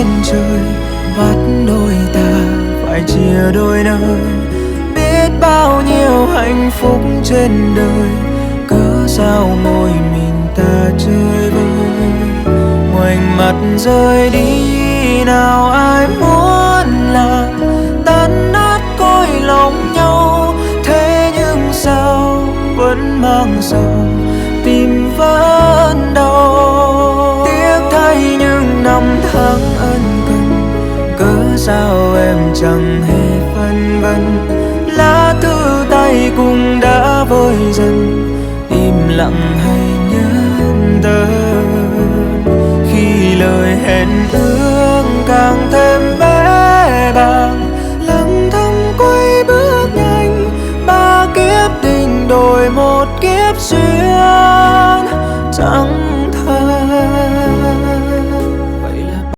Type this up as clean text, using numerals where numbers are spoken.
trên trời bắt đôi ta phải chia đôi nơi. Biết bao nhiêu hạnh phúc trên đời, cớ sao mỗi mình ta chơi vơi. Ngoảnh mặt rời đi nào ai muốn làm tan nát cõi lòng nhau. Thế nhưng sao vẫn mang sầu, tim vẫn đau. Tiếc thay những năm tháng ân cần, cớ sao em chẳng hề phân vân. Lá thư tay cũng đã vơi dần, im lặng hay nhớ đơn. Khi lời hẹn ước càng thêm bé bàng, lặng thầm quay bước nhanh. Ba kiếp tình đổi một kiếp duyên, chẳng